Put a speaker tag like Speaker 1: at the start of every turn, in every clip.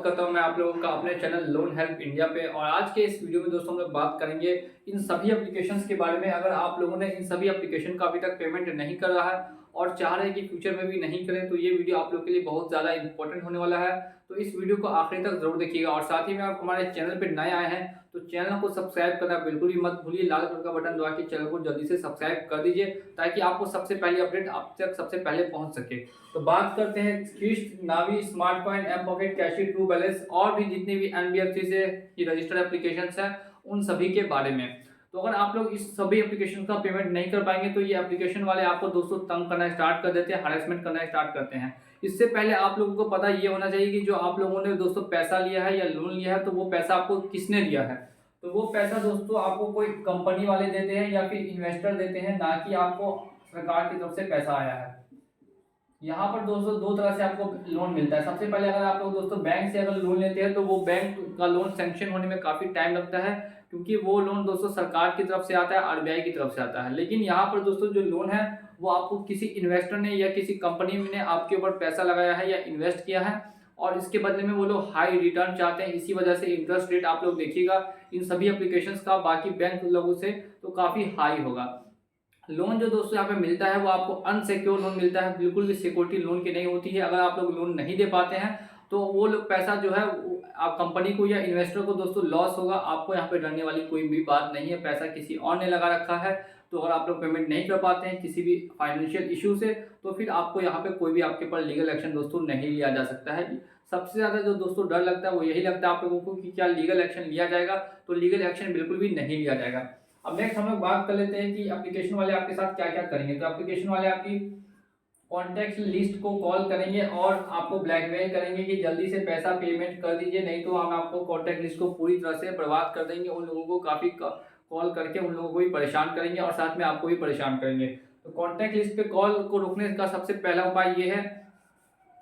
Speaker 1: करता हूँ मैं आप लोगों का अपने चैनल लोन हेल्प इंडिया पे। और आज के इस वीडियो में दोस्तों हम लोग बात करेंगे इन सभी एप्लीकेशंस के बारे में। अगर आप लोगों ने इन सभी एप्लीकेशन का अभी तक पेमेंट नहीं कर रहा है और चाह रहे हैं कि फ्यूचर में भी नहीं करें, तो ये वीडियो आप लोग के लिए बहुत ज़्यादा इंपॉर्टेंट होने वाला है। तो इस वीडियो को आखिरी तक जरूर देखिएगा। और साथ ही में आप हमारे चैनल पर नए आए हैं तो चैनल को सब्सक्राइब करना बिल्कुल भी मत भूलिए। लाल कलर का बटन दबा के चैनल को जल्दी से सब्सक्राइब कर दीजिए ताकि आपको सबसे पहले अपडेट आप तक सबसे पहले पहुंच सके। तो बात करते हैं Kissht, Navi, smart coin, M pocket, cashe, true balance और भी जितने भी एनबीएफसी से रजिस्टर्ड एप्लीकेशंस हैं उन सभी के बारे में। तो अगर आप लोग इस सभी एप्लीकेशन का पेमेंट नहीं कर पाएंगे तो ये एप्लीकेशन वाले आपको दोस्तों तंग करना स्टार्ट कर देते हैं, हरेसमेंट करना स्टार्ट करते हैं। इससे पहले आप लोगों को पता ये होना चाहिए कि जो आप लोगों ने दोस्तों पैसा लिया है या लोन लिया है तो वो पैसा आपको किसने दिया है। तो वो पैसा दोस्तों आपको कोई कंपनी वाले देते हैं या फिर इन्वेस्टर देते हैं, ना कि आपको सरकार की तरफ से पैसा आया है। यहाँ पर दोस्तों दो तरह से आपको लोन मिलता है। सबसे पहले अगर आप लोग दोस्तों बैंक से अगर लोन लेते हैं तो वो बैंक का लोन सैंक्शन होने में काफ़ी टाइम लगता है, क्योंकि वो लोन दोस्तों सरकार की तरफ से आता है, आरबीआई की तरफ से आता है। लेकिन यहाँ पर दोस्तों जो लोन है वो आपको किसी इन्वेस्टर ने या किसी कंपनी ने आपके ऊपर पैसा लगाया है या इन्वेस्ट किया है और इसके बदले में वो लोग हाई रिटर्न चाहते हैं। इसी वजह से इंटरेस्ट रेट आप लोग देखिएगा इन सभी एप्लीकेशंस का बाकी बैंक लोगों से तो काफ़ी हाई होगा। लोन जो दोस्तों यहाँ पे मिलता है वो आपको अनसिक्योर लोन मिलता है, बिल्कुल भी सिक्योरिटी लोन की नहीं होती है। अगर आप लोग लोन नहीं दे पाते हैं तो वो लोग पैसा जो है आप कंपनी को या इन्वेस्टर को दोस्तों लॉस होगा। आपको यहाँ पे डरने वाली कोई भी बात नहीं है, पैसा किसी और ने लगा रखा है। तो अगर आप लोग पेमेंट नहीं कर पाते हैं किसी भी फाइनेंशियल इशू से तो फिर आपको यहाँ पे कोई भी आपके ऊपर लीगल एक्शन दोस्तों नहीं लिया जा सकता है। सबसे ज़्यादा जो दोस्तों डर लगता है वो यही लगता है आप लोगों को कि क्या लीगल एक्शन लिया जाएगा, तो लीगल एक्शन बिल्कुल भी नहीं लिया जाएगा। अब नेक्स्ट हम लोग बात कर लेते हैं कि एप्लीकेशन वाले आपके साथ क्या क्या करेंगे। तो एप्लीकेशन वाले आपकी कॉन्टैक्ट लिस्ट को कॉल करेंगे और आपको ब्लैकमेल करेंगे कि जल्दी से पैसा पेमेंट कर दीजिए, नहीं तो हम आपको कॉन्टैक्ट लिस्ट को पूरी तरह से बर्बाद कर देंगे। उन लोगों को काफ़ी कॉल करके उन लोगों को भी परेशान करेंगे और साथ में आपको भी परेशान करेंगे। तो कॉन्टैक्ट लिस्ट पे कॉल को रोकने का सबसे पहला उपाय ये है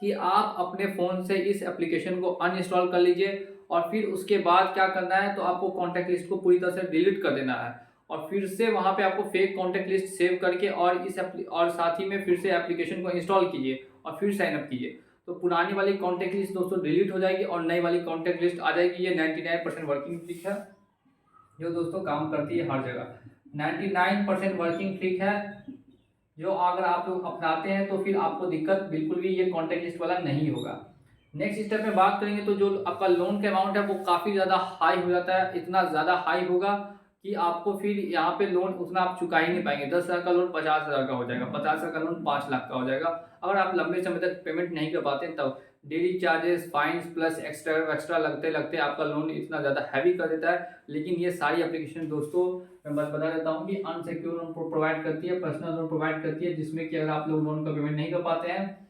Speaker 1: कि आप अपने फ़ोन से इस एप्लीकेशन को अनइंस्टॉल कर लीजिए और फिर उसके बाद क्या करना है तो आपको कॉन्टैक्ट लिस्ट को पूरी तरह से डिलीट कर देना है और फिर से वहाँ पे आपको फेक कॉन्टैक्ट लिस्ट सेव करके और साथ ही में फिर से एप्लीकेशन को इंस्टॉल कीजिए और फिर साइन अप कीजिए। तो पुरानी वाली कॉन्टैक्ट लिस्ट दोस्तों डिलीट हो जाएगी और नई वाली कॉन्टैक्ट लिस्ट आ जाएगी। ये 99% वर्किंग ट्रिक है जो दोस्तों काम करती है हर जगह। 99% वर्किंग ट्रिक है जो अगर आप लोग अपनाते हैं तो फिर आपको दिक्कत बिल्कुल भी ये कॉन्टैक्ट लिस्ट वाला नहीं होगा। नेक्स्ट स्टेप में बात करेंगे तो जो आपका लोन का अमाउंट है वो काफ़ी ज़्यादा हाई हो जाता है। इतना ज़्यादा हाई होगा कि आपको फिर यहाँ पे लोन उतना आप चुका ही नहीं पाएंगे। 10,000 का लोन 50,000 का हो जाएगा, 50,000 का लोन 5 लाख का हो जाएगा। अगर आप लंबे समय तक पेमेंट नहीं कर पाते तब daily charges, fines plus extra लगते लगते आपका लोन इतना ज़्यादा हैवी कर देता है। लेकिन ये सारी एप्लीकेशन दोस्तों मैं बस बता देता हूँ कि अनसिक्योर लोन प्रोवाइड करती है, पर्सनल लोन प्रोवाइड करती है, जिसमें कि अगर आप लोग लोन का पेमेंट नहीं कर पाते हैं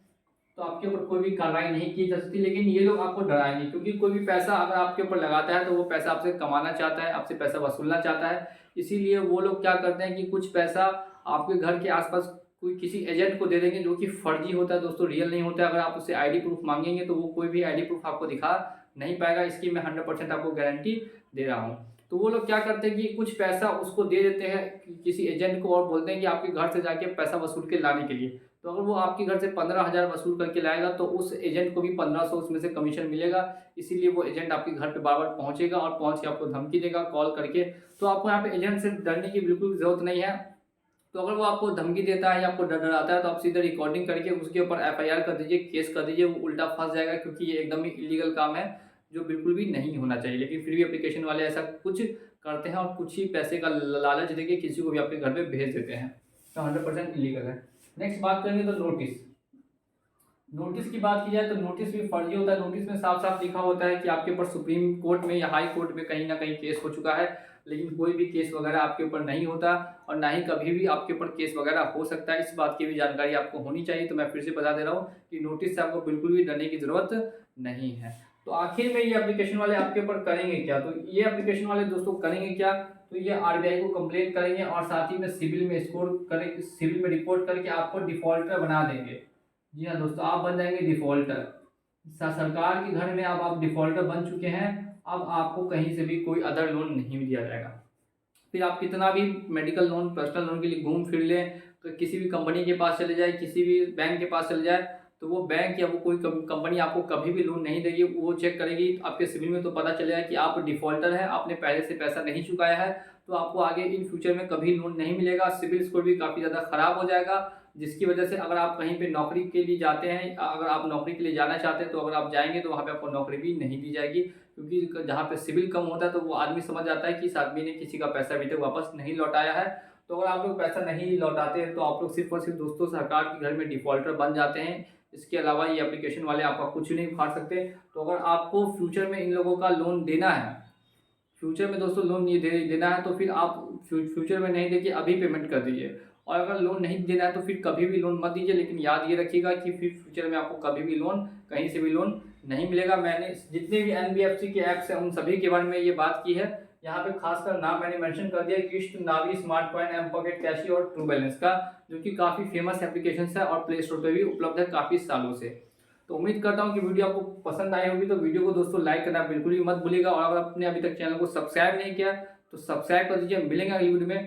Speaker 1: तो आपके ऊपर कोई भी कार्रवाई नहीं की जा सकती। लेकिन ये लोग आपको डराएंगे, क्योंकि कोई भी पैसा अगर आपके ऊपर लगाता है तो वो पैसा आपसे कमाना चाहता है, आपसे पैसा वसूलना चाहता है। इसीलिए वो लोग क्या करते हैं कि कुछ पैसा आपके घर के आसपास कोई किसी एजेंट को दे देंगे जो कि फर्जी होता है दोस्तों, रियल नहीं होता है। अगर आप उससे आईडी प्रूफ मांगेंगे तो वो कोई भी आईडी प्रूफ आपको दिखा नहीं पाएगा, इसकी मैं 100% आपको गारंटी दे रहा हूँ। तो वो लोग क्या करते हैं कि कुछ पैसा उसको दे देते हैं किसी एजेंट को और बोलते हैं कि आपके घर से जाके पैसा वसूल के लाने के लिए। तो अगर वो आपके घर से 15,000 वसूल करके लाएगा तो उस एजेंट को भी 1500 उसमें से कमीशन मिलेगा। इसीलिए वो एजेंट आपके घर पे बार बार पहुंचेगा और पहुंच के आपको धमकी देगा कॉल करके। तो आपको यहाँ पे एजेंट से डरने की बिल्कुल ज़रूरत नहीं है। तो अगर वो आपको धमकी देता है या आपको डराता है तो आप सीधे रिकॉर्डिंग करके उसके ऊपर एफआईआर कर दीजिए, केस कर दीजिए। वो उल्टा फंस जाएगा, क्योंकि ये एकदम ही इलीगल काम है जो बिल्कुल भी नहीं होना चाहिए। लेकिन फिर भी एप्लीकेशन वाले ऐसा कुछ करते हैं और कुछ ही पैसे का लालच देके किसी को भी आपके घर पे भेज देते हैं, तो 100% इलीगल है। नेक्स्ट बात करेंगे तो नोटिस की बात की जाए तो नोटिस भी फर्जी होता है। नोटिस में साफ साफ लिखा होता है कि आपके ऊपर सुप्रीम कोर्ट में या हाई कोर्ट में कहीं ना कहीं केस हो चुका है, लेकिन कोई भी केस वगैरह आपके ऊपर नहीं होता और ना ही कभी भी आपके ऊपर केस वगैरह हो सकता है। इस बात की भी जानकारी आपको होनी चाहिए। तो मैं फिर से बता दे रहा हूँ कि नोटिस से आपको बिल्कुल भी डरने की ज़रूरत नहीं है। तो आखिर में ये एप्लीकेशन वाले आपके ऊपर करेंगे क्या, तो ये एप्लीकेशन वाले दोस्तों करेंगे क्या, तो ये आरबीआई को कंप्लेंट करेंगे और साथ ही में सिविल में स्कोर करेंगे, सिविल में रिपोर्ट करके आपको डिफॉल्टर बना देंगे। जी हाँ दोस्तों, आप बन जाएंगे डिफॉल्टर। सरकार के घर में अब आप डिफॉल्टर बन चुके हैं। अब आपको कहीं से भी कोई अदर लोन नहीं दिया जाएगा। फिर आप कितना भी मेडिकल लोन, पर्सनल लोन के लिए घूम फिर लें, तो किसी भी कंपनी के पास चले जाए, किसी भी बैंक के पास चले जाए, तो वो बैंक या वो कोई कंपनी आपको कभी भी लोन नहीं देगी। वो चेक करेगी आपके सिविल में, तो पता चलेगा कि आप डिफ़ॉल्टर हैं, आपने पहले से पैसा नहीं चुकाया है, तो आपको आगे इन फ्यूचर में कभी लोन नहीं मिलेगा। सिविल स्कोर भी काफ़ी ज़्यादा ख़राब हो जाएगा, जिसकी वजह से अगर आप कहीं पे नौकरी के लिए जाते हैं, अगर आप नौकरी के लिए जाना चाहते हैं, तो अगर आप जाएँगे तो वहाँ पे आपको नौकरी भी नहीं दी जाएगी, क्योंकि जहाँ पे सिविल कम होता है तो वो आदमी समझ जाता है कि इस आदमी ने किसी का पैसा अभी तक वापस नहीं लौटाया है। तो अगर आप लोग पैसा नहीं लौटाते हैं तो आप लोग सिर्फ़ और सिर्फ दोस्तों सरकार के घर में डिफ़ॉल्टर बन जाते हैं। इसके अलावा ये एप्लीकेशन वाले आपका कुछ नहीं उखाड़ सकते। तो अगर आपको फ्यूचर में इन लोगों का लोन देना है, फ्यूचर में दोस्तों लोन ये देना है, तो फिर आप फ्यूचर में नहीं देखिए, अभी पेमेंट कर दीजिए। और अगर लोन नहीं देना है तो फिर कभी भी लोन मत दीजिए, लेकिन याद ये रखिएगा कि फिर फ्यूचर में आपको कभी भी लोन कहीं से भी लोन नहीं मिलेगा। मैंने जितने भी एनबीएफसी के ऐप्स हैं उन सभी के बारे में ये बात की है। यहाँ पे खासकर नाम मैंने मेंशन कर दिया किश्त, नावी, स्मार्ट कॉइन, एम पॉकेट, कैशी और ट्रू बैलेंस का, जो कि काफ़ी फेमस एप्लीकेशन है और प्ले स्टोर पर भी उपलब्ध है काफ़ी सालों से। तो उम्मीद करता हूँ कि वीडियो आपको पसंद आई होगी। तो वीडियो को दोस्तों लाइक करना बिल्कुल भी मत भूलिएगा, और अगर आपने अभी तक चैनल को सब्सक्राइब नहीं किया तो सब्सक्राइब कर दीजिए। मिलेंगे अगली वीडियो में।